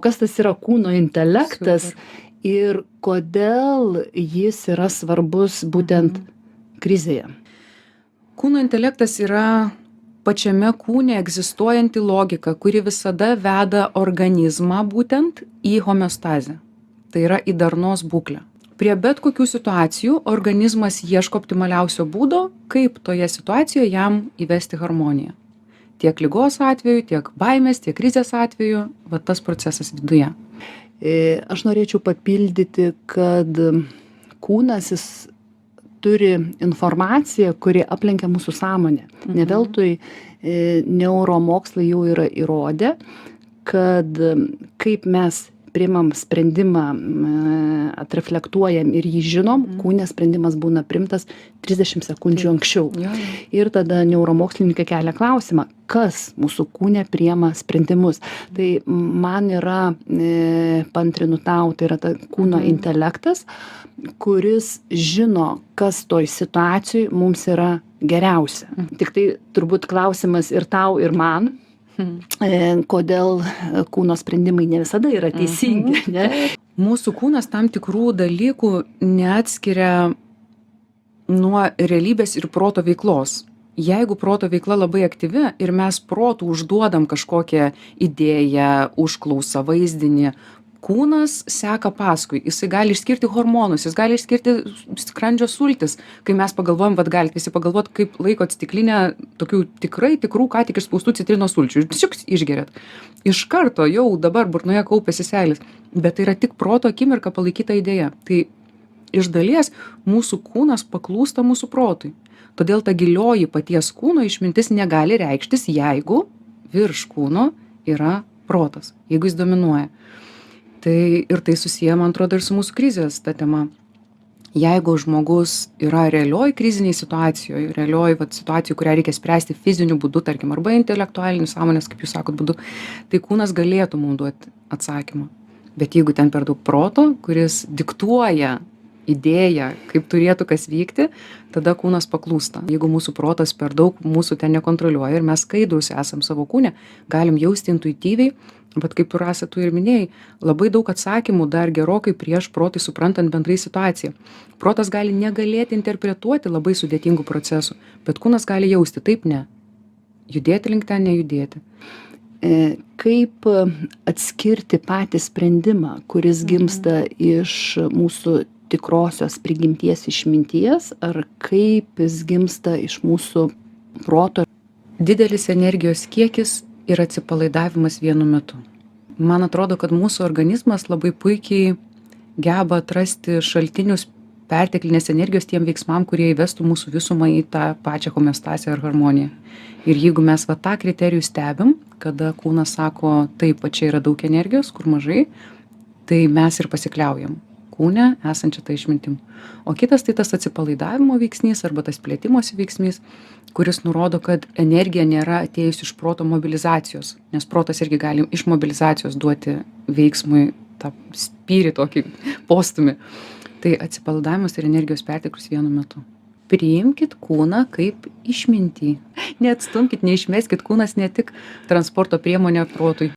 Kas tas yra kūno intelektas Super. ir kodėl jis yra svarbus būtent krizėje? Kūno intelektas yra pačiame kūne egzistuojanti logika, kuri visada veda organizmą būtent į homeostazę. Tai yra į darnos būklę. Prie bet kokių situacijų organizmas ieško optimaliausio būdo, kaip toje situacijoje jam įvesti harmoniją. Tiek ligos atveju, tiek baimės, tiek krizės atveju, va tas procesas viduje. Aš norėčiau papildyti, kad kūnas jis turi informaciją, kuri aplenkia mūsų sąmonę. Ne veltui neuromokslai jau yra įrodę, kad kaip mes priimam sprendimą, atreflektuojam ir jį žinom, kūne sprendimas būna priimtas 30 sekundžių anksčiau. Ir tada neuromokslininkai kelia klausimą, kas mūsų kūne priima sprendimus. Tai man yra, paantrinu tau, tai yra ta kūno intelektas, kuris žino, kas toj situacijoj mums yra geriausia. Tik tai turbūt klausimas ir tau, ir man, kodėl kūno sprendimai ne visada yra teisingi. Ne? Mūsų kūnas tam tikrų dalykų neatskiria nuo realybės ir proto veiklos. Jeigu proto veikla labai aktyvi ir mes protų užduodam kažkokią idėją, užklausą, vaizdinį, kūnas seka paskui. Jisai gali išskirti hormonus, jis gali išskirti skrandžio sultis. Kai mes pagalvojam, vat galit visi pagalvot, kaip laikot stiklinę tokių tikrai tikrų, ką tik išspaustų citrinos sulčių. Šiuks išgeriat. Iš karto jau dabar burnoje kaupiasi seilės. Bet tai yra tik proto akimirka palaikyta idėja. Tai iš dalies mūsų kūnas paklūsta mūsų protui. Todėl ta gilioji paties kūno išmintis negali reikštis, jeigu virš kūno yra protas, jeigu jis dominuoja. Tai ir tai susiję, man atrodo, ir su mūsų krizės ta tema. Jeigu žmogus yra realioj kriziniai situacijoje, realioj situacijoj, kurią reikia spręsti fiziniu būdu, tarkim, arba intelektualiniu sąmonės, kaip jūs sakot, būdu, tai kūnas galėtų mums duoti atsakymą. Bet jeigu ten per daug proto, kuris diktuoja idėją, kaip turėtų kas vykti, tada kūnas paklūsta. Jeigu mūsų protas per daug mūsų ten nekontroliuoja ir mes skaidrūs esam savo kūne, galim jausti intuityviai, bet kaip tu, Rasa, tu ir minėjai, labai daug atsakymų dar gerokai prieš protui suprantant bendrai situaciją. Protas gali negalėti interpretuoti labai sudėtingų procesų, bet kūnas gali jausti, taip ne. Judėti link ten, nejudėti. Kaip atskirti patį sprendimą, kuris gimsta iš mūsų tikrosios prigimties išminties, ar kaip jis gimsta iš mūsų proto? Didelis energijos kiekis ir atsipalaidavimas vienu metu. Man atrodo, kad mūsų organizmas labai puikiai geba atrasti šaltinius perteklinės energijos tiem veiksmam, kurie įvestų mūsų visumą į tą pačią homeostazę ar harmoniją. Ir jeigu mes va tą kriterijų stebim, kada kūnas sako, taip, čia yra daug energijos, kur mažai, tai mes ir pasikliaujam kūne esančią tą išmintim. O kitas tai tas atsipalaidavimo veiksnys arba tas plėtimosi veiksnys, kuris nurodo, kad energija nėra atėjusi iš proto mobilizacijos, nes protas irgi gali iš mobilizacijos duoti veiksmui tą spyrį tokį postumį. Tai atsipalaidavimas ir energijos perteklius vienu metu. Priimkit kūną kaip išmintį. Neatstumkit, neišmeskit, kūnas ne tik transporto priemonė protui.